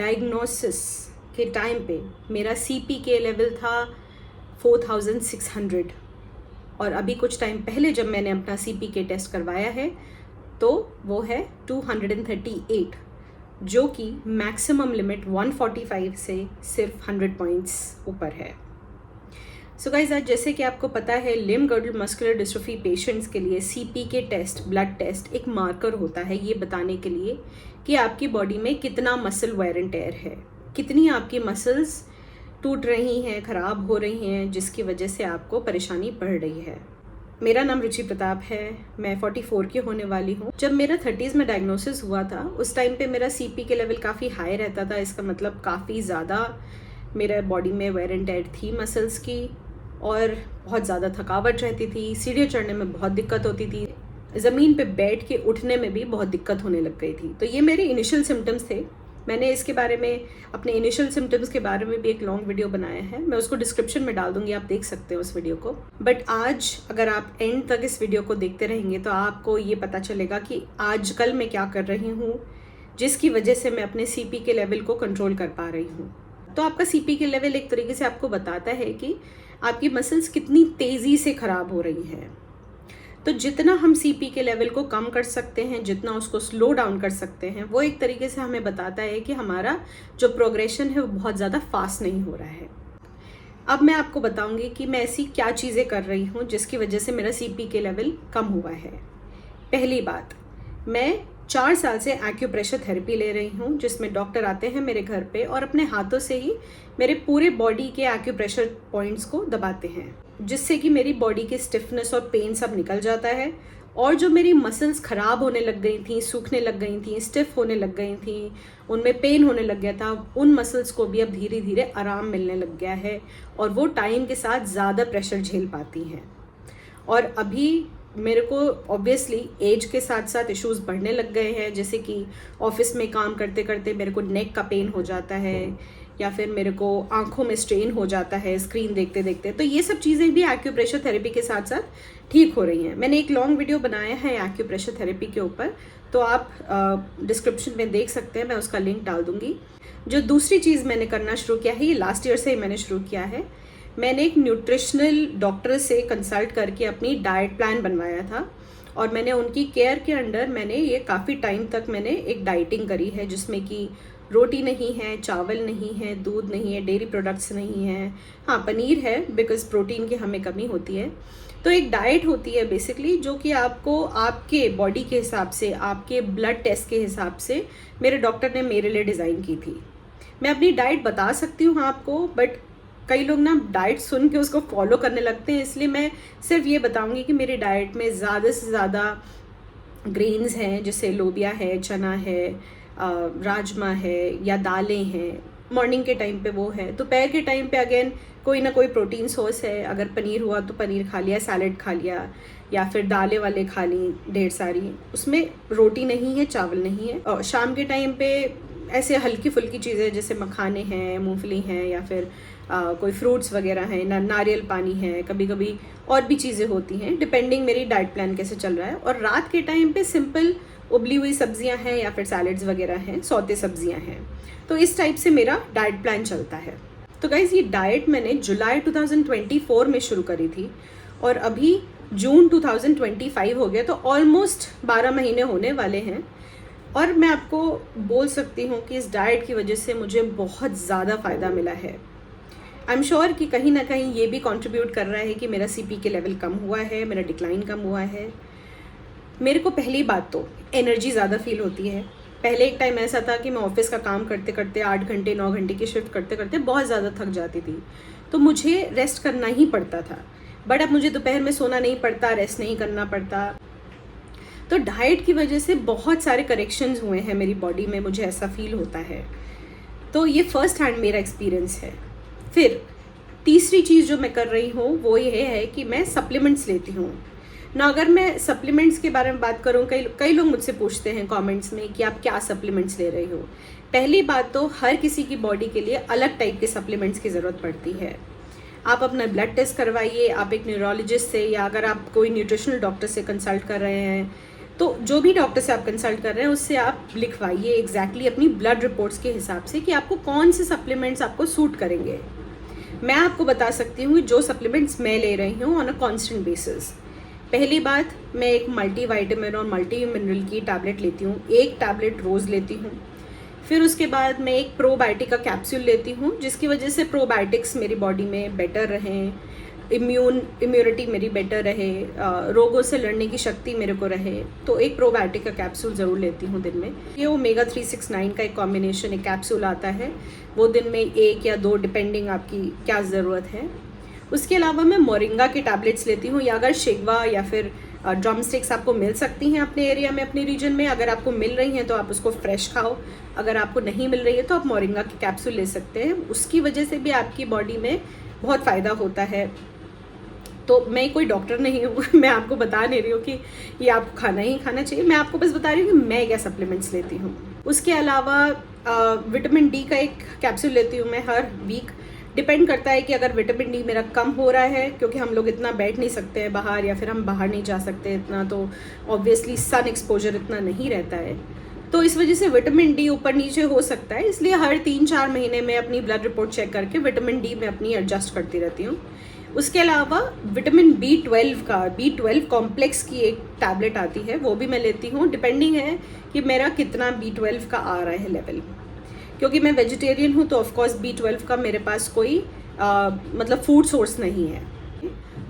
Diagnosis के time पे मेरा CPK लेवल था 4600 और अभी कुछ टाइम पहले जब मैंने अपना CPK टेस्ट करवाया है तो वो है 238, जो कि मैक्सिमम लिमिट 145 से सिर्फ 100 पॉइंट्स ऊपर है। सो गाइज, आज जैसे कि आपको पता है limb girdle muscular dystrophy patients के लिए CPK टेस्ट, ब्लड टेस्ट एक मार्कर होता है ये बताने के लिए कि आपकी बॉडी में कितना मसल वेयर एंड टेयर है, कितनी आपकी मसल्स टूट रही हैं, ख़राब हो रही हैं, जिसकी वजह से आपको परेशानी बढ़ रही है। मेरा नाम रुचि प्रताप है, मैं 44 की होने वाली हूँ। जब मेरा 30s में डायग्नोसिस हुआ था उस टाइम पे मेरा CPK लेवल काफ़ी हाई रहता था। इसका मतलब काफ़ी ज़्यादा मेरा बॉडी में वेयर एंड टेयर थी मसल्स की और बहुत ज़्यादा थकावट रहती थी, सीढ़ियाँ चढ़ने में बहुत दिक्कत होती थी, ज़मीन पे बैठ के उठने में भी बहुत दिक्कत होने लग गई थी। तो ये मेरे इनिशियल सिम्टम्स थे। मैंने इसके बारे में, अपने इनिशियल सिम्टम्स के बारे में भी एक लॉन्ग वीडियो बनाया है, मैं उसको डिस्क्रिप्शन में डाल दूंगी, आप देख सकते हो उस वीडियो को। बट आज अगर आप एंड तक इस वीडियो को देखते रहेंगे तो आपको ये पता चलेगा कि आजकल मैं क्या कर रही हूँ जिसकी वजह से मैं अपने CPK लेवल को कंट्रोल कर पा रही हूँ। तो आपका CPK लेवल एक तरीके से आपको बताता है कि आपकी मसल्स कितनी तेज़ी से ख़राब हो रही हैं। तो जितना हम CPK लेवल को कम कर सकते हैं, जितना उसको स्लो डाउन कर सकते हैं, वो एक तरीके से हमें बताता है कि हमारा जो प्रोग्रेशन है वो बहुत ज़्यादा फास्ट नहीं हो रहा है। अब मैं आपको बताऊंगी कि मैं ऐसी क्या चीज़ें कर रही हूँ जिसकी वजह से मेरा CPK लेवल कम हुआ है। पहली बात, मैं 4 साल से एक्यूप्रेशर थेरेपी ले रही हूँ, जिसमें डॉक्टर आते हैं मेरे घर पे और अपने हाथों से ही मेरे पूरे बॉडी के एक्यूप्रेशर पॉइंट्स को दबाते हैं, जिससे कि मेरी बॉडी की स्टिफनेस और पेन सब निकल जाता है। और जो मेरी मसल्स ख़राब होने लग गई थी, सूखने लग गई थी, स्टिफ होने लग गई थी, उनमें पेन होने लग गया था, उन मसल्स को भी अब धीरे धीरे आराम मिलने लग गया है और वो टाइम के साथ ज़्यादा प्रेशर झेल पाती हैं। और अभी मेरे को ऑब्वियसली एज के साथ साथ इश्यूज़ बढ़ने लग गए हैं, जैसे कि ऑफिस में काम करते करते मेरे को नेक का पेन हो जाता है या फिर मेरे को आंखों में स्ट्रेन हो जाता है स्क्रीन देखते देखते। तो ये सब चीज़ें भी एक्यूप्रेशर थेरेपी के साथ साथ ठीक हो रही हैं। मैंने एक लॉन्ग वीडियो बनाया है एक्यूप्रेशर थेरेपी के ऊपर, तो आप डिस्क्रिप्शन में देख सकते हैं, मैं उसका लिंक डाल दूँगी। जो दूसरी चीज़ मैंने करना शुरू किया है, ये लास्ट ईयर से ही मैंने शुरू किया है, मैंने एक न्यूट्रिशनल डॉक्टर से कंसल्ट करके अपनी डाइट प्लान बनवाया था और मैंने उनकी केयर के अंडर मैंने ये काफ़ी टाइम तक मैंने एक डाइटिंग करी है, जिसमें कि रोटी नहीं है, चावल नहीं है, दूध नहीं है, डेयरी प्रोडक्ट्स नहीं हैं, हाँ पनीर है बिकॉज प्रोटीन की हमें कमी होती है। तो एक डाइट होती है बेसिकली जो कि आपको आपके बॉडी के हिसाब से, आपके ब्लड टेस्ट के हिसाब से मेरे डॉक्टर ने मेरे लिए डिज़ाइन की थी। मैं अपनी डाइट बता सकती हूँ आपको, बट कई लोग ना डाइट सुन के उसको फॉलो करने लगते हैं, इसलिए मैं सिर्फ ये बताऊंगी कि मेरी डाइट में ज़्यादा से ज़्यादा ग्रेन्स हैं, जैसे लोबिया है, चना है, राजमा है या दालें हैं। मॉर्निंग के टाइम पे वो है, दोपहर के टाइम पे अगेन कोई ना कोई प्रोटीन सोर्स है, अगर पनीर हुआ तो पनीर खा लिया, सैलेड खा लिया या फिर दालें वाले खा ली ढेर सारी, उसमें रोटी नहीं है, चावल नहीं है। और शाम के टाइम पे ऐसे हल्की फुल्की चीज़ें जैसे मखाने हैं, मूंगफली हैं या फिर कोई फ्रूट्स वगैरह हैं, नारियल पानी है, कभी कभी और भी चीज़ें होती हैं, डिपेंडिंग मेरी डाइट प्लान कैसे चल रहा है। और रात के टाइम पे सिंपल उबली हुई सब्जियां हैं या फिर सैलेड्स वगैरह हैं, सौते सब्जियां हैं। तो इस टाइप से मेरा डाइट प्लान चलता है। तो गाइज़, ये डाइट मैंने जुलाई 2024 में शुरू करी थी और अभी जून 2025 हो गया, तो ऑलमोस्ट 12 महीने होने वाले हैं। और मैं आपको बोल सकती हूँ कि इस डाइट की वजह से मुझे बहुत ज़्यादा फ़ायदा मिला है। आई एम श्योर कि कहीं ना कहीं ये भी कंट्रीब्यूट कर रहा है कि मेरा CPK लेवल कम हुआ है, मेरा डिक्लाइन कम हुआ है। मेरे को पहली बात तो एनर्जी ज़्यादा फील होती है। पहले एक टाइम ऐसा था कि मैं ऑफिस का काम करते करते 8 घंटे 9 घंटे की शिफ्ट करते करते बहुत ज़्यादा थक जाती थी, तो मुझे रेस्ट करना ही पड़ता था। बट अब मुझे दोपहर में सोना नहीं पड़ता, रेस्ट नहीं करना पड़ता। तो डाइट की वजह से बहुत सारे करेक्शंस हुए हैं मेरी बॉडी में, मुझे ऐसा फील होता है। तो ये फर्स्ट हैंड मेरा एक्सपीरियंस है। फिर तीसरी चीज़ जो मैं कर रही हूँ वो ये है कि मैं सप्लीमेंट्स लेती हूँ ना। अगर मैं सप्लीमेंट्स के बारे में बात करूँ, कई लोग मुझसे पूछते हैं कमेंट्स में कि आप क्या सप्लीमेंट्स ले रही हो। पहली बात तो हर किसी की बॉडी के लिए अलग टाइप के सप्लीमेंट्स की ज़रूरत पड़ती है। आप अपना ब्लड टेस्ट करवाइए, आप एक न्यूरोलॉजिस्ट से या अगर आप कोई न्यूट्रिशनल डॉक्टर से कंसल्ट कर रहे हैं तो जो भी डॉक्टर से आप कंसल्ट कर रहे हैं उससे आप लिखवाइए एग्जैक्टली अपनी ब्लड रिपोर्ट्स के हिसाब से कि आपको कौन से सप्लीमेंट्स आपको सूट करेंगे। मैं आपको बता सकती हूँ जो सप्लीमेंट्स मैं ले रही हूँ ऑन अ कॉन्स्टेंट बेसिस। पहली बात, मैं एक मल्टी वाइटामिन और मल्टी मिनरल की टैबलेट लेती हूँ, एक टैबलेट रोज़ लेती हूँ। फिर उसके बाद मैं एक प्रोबायोटिक का कैप्सूल लेती हूँ जिसकी वजह से प्रोबायोटिक्स मेरी बॉडी में बेटर रहें, इम्यूनिटी मेरी बेटर रहे, रोगों से लड़ने की शक्ति मेरे को रहे। तो एक प्रोबायोटिक का कैप्सूल ज़रूर लेती हूँ दिन में। ये ओमेगा 369 का एक कॉम्बिनेशन एक कैप्सूल आता है, वो दिन में 1 या 2 डिपेंडिंग आपकी क्या ज़रूरत है। उसके अलावा मैं मोरिंगा की टैबलेट्स लेती हूँ, या अगर शेगवा या फिर ड्रम स्टिक्स आपको मिल सकती हैं अपने एरिया में, अपने रीजन में। अगर आपको मिल रही हैं तो आप उसको फ्रेश खाओ, अगर आपको नहीं मिल रही है तो आप मोरिंगा की कैप्सूल ले सकते हैं। उसकी वजह से भी आपकी बॉडी में बहुत फ़ायदा होता है। तो मैं कोई डॉक्टर नहीं हूँ मैं आपको बता नहीं रही हूँ कि ये आपको खाना ही खाना चाहिए, मैं आपको बस बता रही हूँ कि मैं क्या सप्लीमेंट्स लेती हूँ। उसके अलावा विटामिन डी का एक कैप्सूल लेती हूँ मैं हर वीक। डिपेंड करता है कि अगर विटामिन डी मेरा कम हो रहा है, क्योंकि हम लोग इतना बैठ नहीं सकते हैं बाहर, या फिर हम बाहर नहीं जा सकते इतना, तो ऑब्वियसली सन एक्सपोजर इतना नहीं रहता है, तो इस वजह से विटामिन डी ऊपर नीचे हो सकता है। इसलिए हर 3-4 महीने में अपनी ब्लड रिपोर्ट चेक करके विटामिन डी में अपनी एडजस्ट करती रहती हूँ। उसके अलावा विटामिन B12 कॉम्प्लेक्स की एक टैबलेट आती है, वो भी मैं लेती हूँ। डिपेंडिंग है कि मेरा कितना B12 का आ रहा है लेवल, क्योंकि मैं वेजिटेरियन हूँ तो ऑफकोर्स B12 का मेरे पास कोई मतलब फूड सोर्स नहीं है।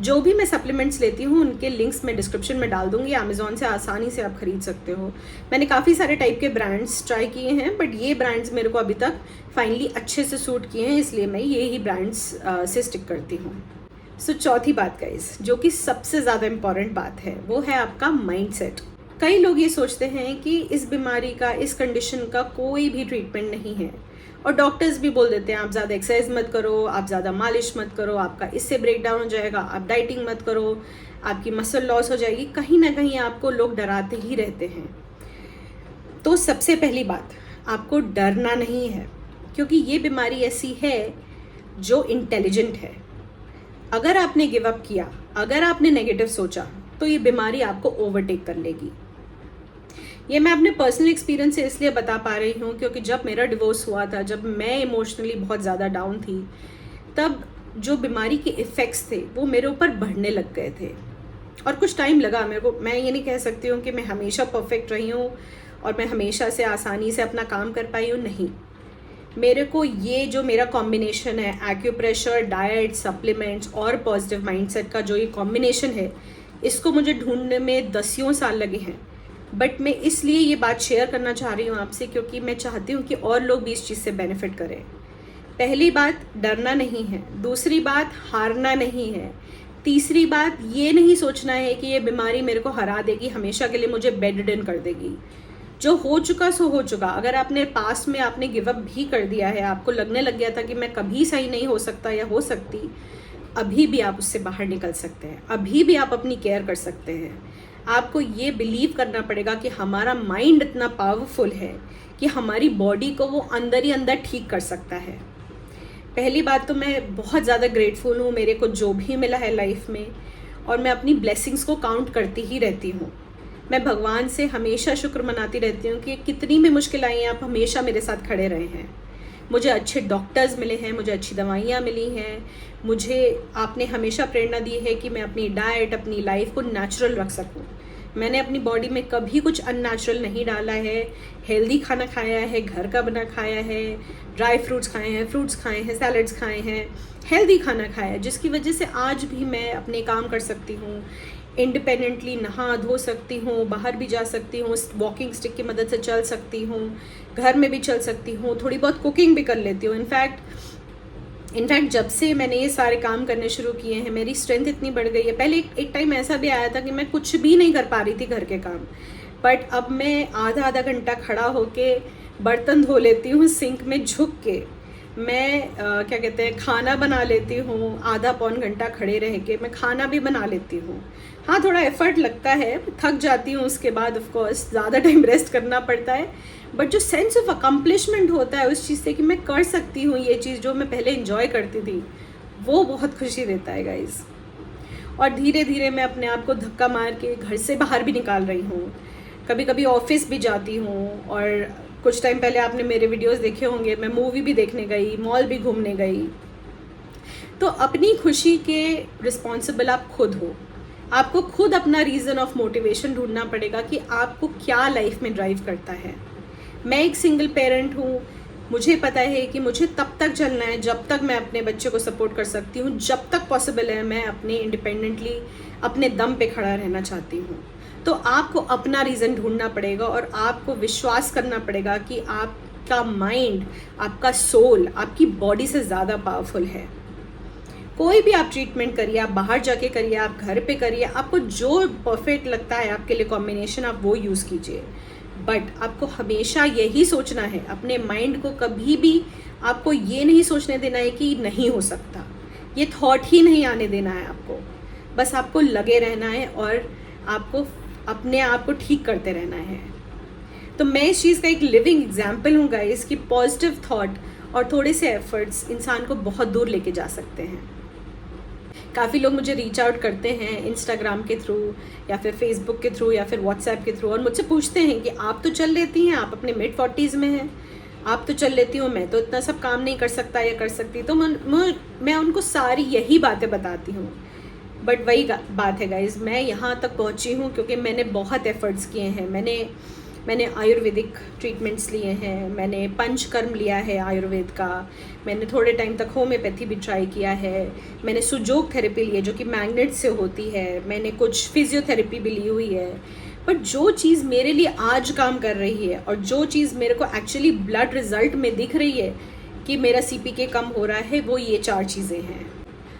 जो भी मैं सप्लीमेंट्स लेती हूँ उनके लिंक्स मैं डिस्क्रिप्शन में डाल दूँगी, अमेज़ॉन से आसानी से आप खरीद सकते हो। मैंने काफ़ी सारे टाइप के ब्रांड्स ट्राई किए हैं, बट ये ब्रांड्स मेरे को अभी तक फाइनली अच्छे से सूट किए हैं, इसलिए मैं ये ही ब्रांड्स से स्टिक करती हूँ। सो चौथी बात गाइस, जो कि सबसे ज़्यादा इम्पॉर्टेंट बात है, वो है आपका माइंडसेट। कई लोग ये सोचते हैं कि इस बीमारी का, इस कंडीशन का कोई भी ट्रीटमेंट नहीं है, और डॉक्टर्स भी बोल देते हैं आप ज़्यादा एक्सरसाइज मत करो, आप ज़्यादा मालिश मत करो, आपका इससे ब्रेक डाउन हो जाएगा, आप डाइटिंग मत करो, आपकी मसल लॉस हो जाएगी। कहीं ना कहीं आपको लोग डराते ही रहते हैं। तो सबसे पहली बात, आपको डरना नहीं है, क्योंकि ये बीमारी ऐसी है जो इंटेलिजेंट है। अगर आपने गिव अप किया, अगर आपने नेगेटिव सोचा, तो ये बीमारी आपको ओवरटेक कर लेगी। ये मैं अपने पर्सनल एक्सपीरियंस से इसलिए बता पा रही हूँ क्योंकि जब मेरा डिवोर्स हुआ था, जब मैं इमोशनली बहुत ज़्यादा डाउन थी, तब जो बीमारी के इफ़ेक्ट्स थे वो मेरे ऊपर बढ़ने लग गए थे, और कुछ टाइम लगा मेरे को। मैं ये नहीं कह सकती हूँ कि मैं हमेशा परफेक्ट रही हूँ और मैं हमेशा से आसानी से अपना काम कर पाई हूँ, नहीं। मेरे को ये जो मेरा कॉम्बिनेशन है, एक्यूप्रेशर, डाइट, सप्लीमेंट्स और पॉजिटिव माइंडसेट का जो ये कॉम्बिनेशन है, इसको मुझे ढूंढने में 10 साल लगे हैं। बट मैं इसलिए ये बात शेयर करना चाह रही हूँ आपसे क्योंकि मैं चाहती हूँ कि और लोग भी इस चीज़ से बेनिफिट करें। पहली बात, डरना नहीं है। दूसरी बात, हारना नहीं है। तीसरी बात, ये नहीं सोचना है कि ये बीमारी मेरे को हरा देगी, हमेशा के लिए मुझे बेडरिडन कर देगी। जो हो चुका सो हो चुका। अगर आपने पास्ट में आपने गिव अप भी कर दिया है, आपको लगने लग गया था कि मैं कभी सही नहीं हो सकता या हो सकती, अभी भी आप उससे बाहर निकल सकते हैं, अभी भी आप अपनी केयर कर सकते हैं। आपको ये बिलीव करना पड़ेगा कि हमारा माइंड इतना पावरफुल है कि हमारी बॉडी को वो अंदर ही अंदर ठीक कर सकता है। पहली बात तो मैं बहुत ज़्यादा ग्रेटफुल हूँ मेरे को जो भी मिला है लाइफ में, और मैं अपनी ब्लेसिंग्स को काउंट करती ही रहती हूँ। मैं भगवान से हमेशा शुक्र मनाती रहती हूँ कि कितनी भी मुश्किल आई हैं, आप हमेशा मेरे साथ खड़े रहे हैं। मुझे अच्छे डॉक्टर्स मिले हैं, मुझे अच्छी दवाइयाँ मिली हैं, मुझे आपने हमेशा प्रेरणा दी है कि मैं अपनी डाइट, अपनी लाइफ को नेचुरल रख सकूं। मैंने अपनी बॉडी में कभी कुछ अननेचुरल नहीं डाला है। हेल्दी खाना खाया है, घर का बना खाया है, ड्राई फ्रूट्स खाए हैं, फ्रूट्स खाए हैं, सैलड्स खाए हैं, हेल्दी खाना खाया है, जिसकी वजह से आज भी मैं अपने काम कर सकती हूँ, इंडिपेंडेंटली नहा धो सकती हूँ, बाहर भी जा सकती हूँ, वॉकिंग स्टिक की मदद से चल सकती हूँ, घर में भी चल सकती हूँ, थोड़ी बहुत कुकिंग भी कर लेती हूँ। इनफैक्ट जब से मैंने ये सारे काम करने शुरू किए हैं, मेरी स्ट्रेंथ इतनी बढ़ गई है। पहले एक टाइम ऐसा भी आया था कि मैं कुछ भी नहीं कर पा रही थी घर के काम, बट अब मैं आधा घंटा खड़ा होके बर्तन धो लेती हूँ, सिंक में झुक के मैं क्या कहते हैं, खाना बना लेती हूँ। आधा पौन घंटा खड़े रह के मैं खाना भी बना लेती हूँ। हाँ, थोड़ा एफर्ट लगता है, थक जाती हूँ, उसके बाद ऑफ कोर्स ज़्यादा टाइम रेस्ट करना पड़ता है, बट जो सेंस ऑफ अकम्पलिशमेंट होता है उस चीज़ से कि मैं कर सकती हूँ ये चीज़ जो मैं पहले एंजॉय करती थी, वो बहुत खुशी देता है गाइस। और धीरे धीरे मैं अपने आप को धक्का मार के घर से बाहर भी निकाल रही हूँ। कभी कभी ऑफिस भी जाती हूँ, और कुछ टाइम पहले आपने मेरे वीडियोस देखे होंगे, मैं मूवी भी देखने गई, मॉल भी घूमने गई। तो अपनी खुशी के रिस्पॉन्सिबल आप खुद हो। आपको खुद अपना रीज़न ऑफ मोटिवेशन ढूंढना पड़ेगा कि आपको क्या लाइफ में ड्राइव करता है। मैं एक सिंगल पेरेंट हूँ, मुझे पता है कि मुझे तब तक चलना है जब तक मैं अपने बच्चे को सपोर्ट कर सकती हूँ, जब तक पॉसिबल है मैं अपने इंडिपेंडेंटली अपने दम पे खड़ा रहना चाहती हूँ। तो आपको अपना रीज़न ढूंढना पड़ेगा और आपको विश्वास करना पड़ेगा कि आपका माइंड, आपका सोल आपकी बॉडी से ज़्यादा पावरफुल है। कोई भी आप ट्रीटमेंट करिए, आप बाहर जाके करिए, आप घर पे करिए, आपको जो परफेक्ट लगता है आपके लिए कॉम्बिनेशन, आप वो यूज़ कीजिए। बट आपको हमेशा यही सोचना है, अपने माइंड को कभी भी आपको ये नहीं सोचने देना है कि नहीं हो सकता। ये थॉट ही नहीं आने देना है आपको। बस आपको लगे रहना है और आपको अपने आप को ठीक करते रहना है। तो मैं इस चीज़ का एक लिविंग एग्जाम्पल हूँ गाइस कि पॉजिटिव थॉट और थोड़े से एफर्ट्स इंसान को बहुत दूर लेके जा सकते हैं। काफ़ी लोग मुझे रीच आउट करते हैं इंस्टाग्राम के थ्रू या फिर फेसबुक के थ्रू या फिर व्हाट्सएप के थ्रू, और मुझसे पूछते हैं कि आप तो चल लेती हैं, आप अपने मिड 40s में हैं, आप तो चल लेती हो, मैं तो इतना सब काम नहीं कर सकता या कर सकती। तो मैं उनको सारी यही बातें बताती हूँ। बट वही बात है गाइज, मैं यहाँ तक पहुँची हूँ क्योंकि मैंने बहुत एफर्ट्स किए हैं। मैंने आयुर्वेदिक ट्रीटमेंट्स लिए हैं, मैंने पंचकर्म लिया है आयुर्वेद का, मैंने थोड़े टाइम तक होम्योपैथी भी ट्राई किया है, मैंने सुजोग थेरेपी ली है जो कि मैग्नेट से होती है, मैंने कुछ फिजियोथेरेपी भी ली हुई है। बट जो चीज़ मेरे लिए आज काम कर रही है और जो चीज़ मेरे को एक्चुअली ब्लड रिजल्ट में दिख रही है कि मेरा CPK कम हो रहा है, वो ये 4 चीज़ें हैं।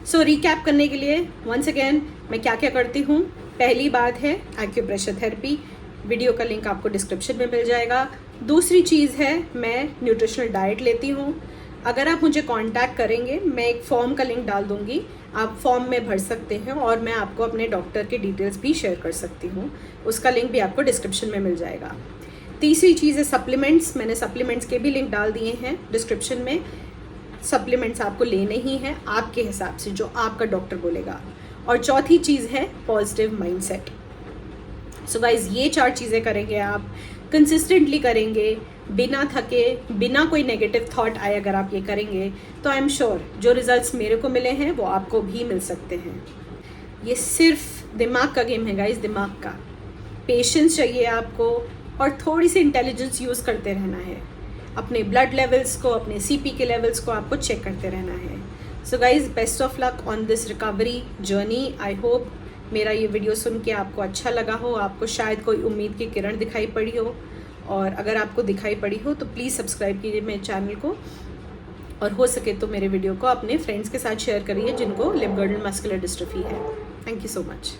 सो रिकैप करने के लिए वंस अगेन मैं क्या क्या करती हूँ। पहली बात है एक्यूप्रेशर थेरेपी, वीडियो का लिंक आपको डिस्क्रिप्शन में मिल जाएगा। दूसरी चीज़ है मैं न्यूट्रिशनल डाइट लेती हूँ। अगर आप मुझे कांटेक्ट करेंगे, मैं एक फॉर्म का लिंक डाल दूँगी, आप फॉर्म में भर सकते हैं और मैं आपको अपने डॉक्टर के डिटेल्स भी शेयर कर सकती हूँ, उसका लिंक भी आपको डिस्क्रिप्शन में मिल जाएगा। तीसरी चीज़ है सप्लीमेंट्स, मैंने सप्लीमेंट्स के भी लिंक डाल दिए हैं डिस्क्रिप्शन में। सप्लीमेंट्स आपको लेने ही हैं आपके हिसाब से, जो आपका डॉक्टर बोलेगा। और चौथी चीज़ है पॉजिटिव माइंडसेट। सो गाइज ये 4 चीज़ें करेंगे आप, कंसिस्टेंटली करेंगे, बिना थके, बिना कोई नेगेटिव थॉट आए, अगर आप ये करेंगे तो आई एम श्योर जो रिजल्ट्स मेरे को मिले हैं वो आपको भी मिल सकते हैं। ये सिर्फ दिमाग का गेम है गाइज, दिमाग का। पेशेंस चाहिए आपको और थोड़ी सी इंटेलिजेंस यूज़ करते रहना है। अपने ब्लड लेवल्स को, अपने CPK लेवल्स को आपको चेक करते रहना है। So guys best of luck on this recovery journey. I hope मेरा ये वीडियो सुन के आपको अच्छा लगा हो, आपको शायद कोई उम्मीद की किरण दिखाई पड़ी हो, और अगर आपको दिखाई पड़ी हो तो प्लीज़ सब्सक्राइब कीजिए मेरे चैनल को, और हो सके तो मेरे वीडियो को अपने फ्रेंड्स के साथ शेयर करिए जिनको लिम्ब-girdle मस्कुलर डिस्ट्रॉफी है। Thank you so much.